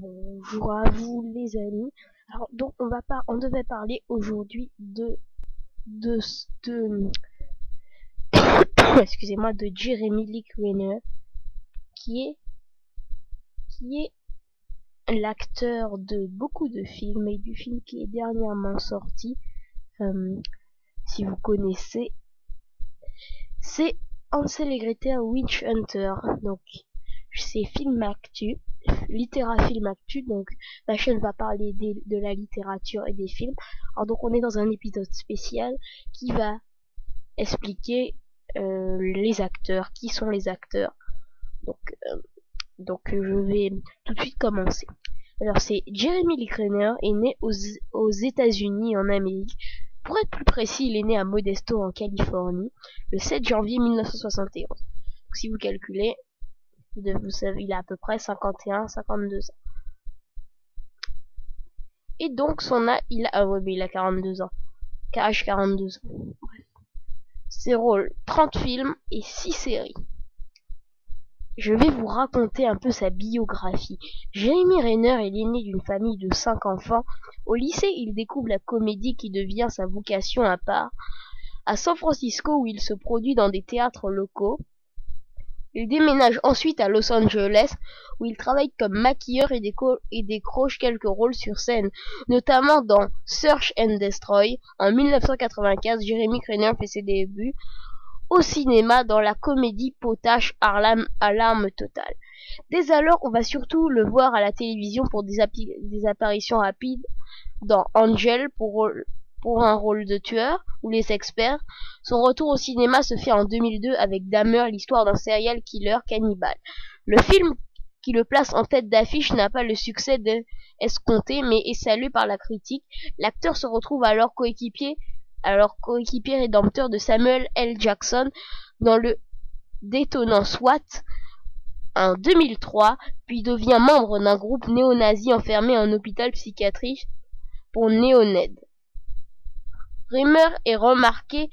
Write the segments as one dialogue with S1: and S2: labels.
S1: Bonjour à vous les amis. Alors donc on devait parler aujourd'hui de excusez-moi, de Jeremy Lee Rayner qui est qui est l'acteur de beaucoup de films et du film qui est dernièrement sorti. Si vous connaissez, c'est Hansel et Gretel Witch Hunter. Donc c'est Film Actu, Littéra Film Actu, donc la chaîne va parler de la littérature et des films. Alors donc on est dans un épisode spécial qui va expliquer les acteurs, qui sont les acteurs. Donc je vais tout de suite commencer. Alors c'est Jeremy Lee Rayner est né aux États-Unis en Amérique. Pour être plus précis, il est né à Modesto en Californie le 7 janvier 1971. Donc si vous calculez, vous savez, il a à peu près 51-52 ans. Et donc il a 42 ans. Âge 42 ans. Bref. Ses rôles, 30 films et 6 séries. Je vais vous raconter un peu sa biographie. Jeremy Rayner est l'aîné d'une famille de 5 enfants. Au lycée, il découvre la comédie qui devient sa vocation à part. À San Francisco, où il se produit dans des théâtres locaux. Il déménage ensuite à Los Angeles, où il travaille comme maquilleur et décroche quelques rôles sur scène, notamment dans Search and Destroy. En 1995, Jeremy Rayner fait ses débuts au cinéma dans la comédie potache Alarme totale. Dès alors, on va surtout le voir à la télévision pour des apparitions rapides dans Angel pour un rôle de tueur, ou Les Experts. Son retour au cinéma se fait en 2002 avec Dahmer, l'histoire d'un serial killer cannibale. Le film qui le place en tête d'affiche n'a pas le succès escompté, mais est salué par la critique. L'acteur se retrouve alors coéquipier rédempteur de Samuel L. Jackson dans le détonnant SWAT en 2003, puis devient membre d'un groupe néo-nazi enfermé en hôpital psychiatrique pour néo-ned. Rayner est remarqué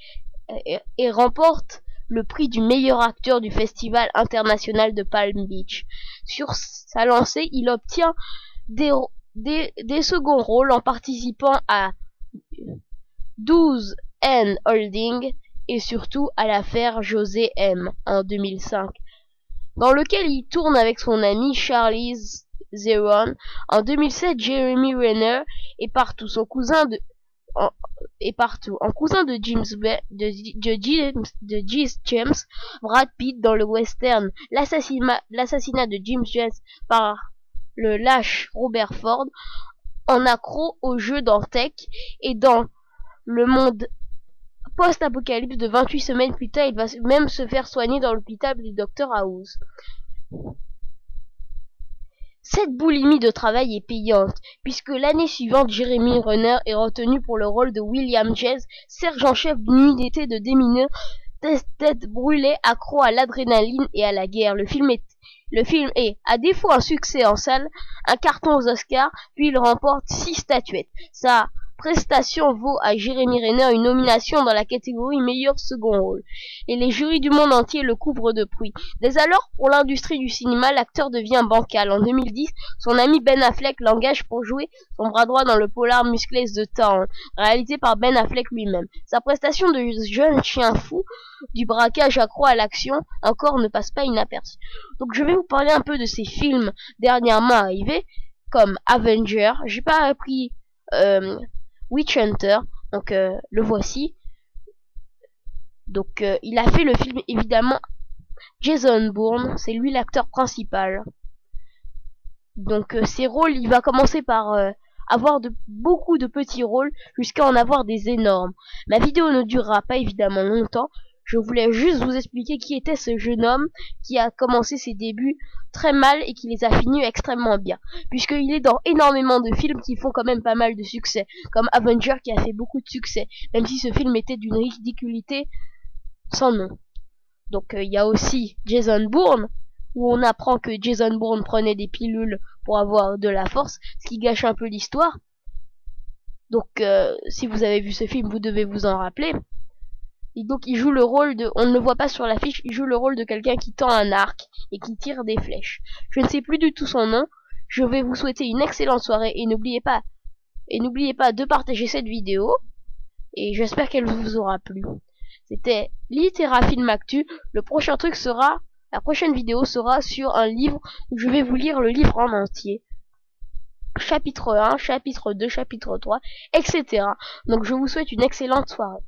S1: et remporte le prix du meilleur acteur du Festival international de Palm Beach. Sur sa lancée, il obtient des seconds rôles en participant à 12 N Holding et surtout à l'affaire José M en 2005, dans lequel il tourne avec son ami Charlize Theron. En 2007, Jeremy Rayner est partout, en cousin de James Brad Pitt dans le western L'assassinat de James Jones par le lâche Robert Ford, en accro au jeu Dantec, et dans le monde post-apocalypse de 28 semaines plus tard, il va même se faire soigner dans l'hôpital du Dr House. Cette boulimie de travail est payante, puisque l'année suivante, Jeremy Rayner est retenu pour le rôle de William James, sergent-chef d'une unité de démineurs, tête brûlée, accro à l'adrénaline et à la guerre. Le film est, à défaut un succès en salle, un carton aux Oscars, puis il remporte 6 statuettes. Sa prestation vaut à Jeremy Rayner une nomination dans la catégorie meilleur second rôle, et les jurys du monde entier le couvrent de prix. Dès alors, pour l'industrie du cinéma, l'acteur devient bancal. En 2010, son ami Ben Affleck l'engage pour jouer son bras droit dans le polar musclé The Town, réalisé par Ben Affleck lui-même. Sa prestation de jeune chien fou du braquage accro à l'action encore ne passe pas inaperçue. Donc je vais vous parler un peu de ces films dernièrement arrivés, comme Avenger. J'ai pas appris Witch Hunter, donc le voici. Donc il a fait le film évidemment Jason Bourne, c'est lui l'acteur principal. Donc ses rôles, il va commencer par avoir beaucoup de petits rôles jusqu'à en avoir des énormes. Ma vidéo ne durera pas évidemment longtemps. Je voulais juste vous expliquer qui était ce jeune homme qui a commencé ses débuts très mal et qui les a finis extrêmement bien, puisqu'il est dans énormément de films qui font quand même pas mal de succès, comme Avenger qui a fait beaucoup de succès, même si ce film était d'une ridiculité sans nom. Donc il y a aussi Jason Bourne, où on apprend que Jason Bourne prenait des pilules pour avoir de la force, ce qui gâche un peu l'histoire. Donc si vous avez vu ce film, vous devez vous en rappeler. Et donc il joue le rôle de, on ne le voit pas sur l'affiche, il joue le rôle de quelqu'un qui tend un arc et qui tire des flèches. Je ne sais plus du tout son nom, Je vais vous souhaiter une excellente soirée et n'oubliez pas de partager cette vidéo et j'espère qu'elle vous aura plu. C'était Littéra-Film Actu. La prochaine vidéo sera sur un livre où je vais vous lire le livre en entier. Chapitre 1, chapitre 2, chapitre 3, etc. Donc je vous souhaite une excellente soirée.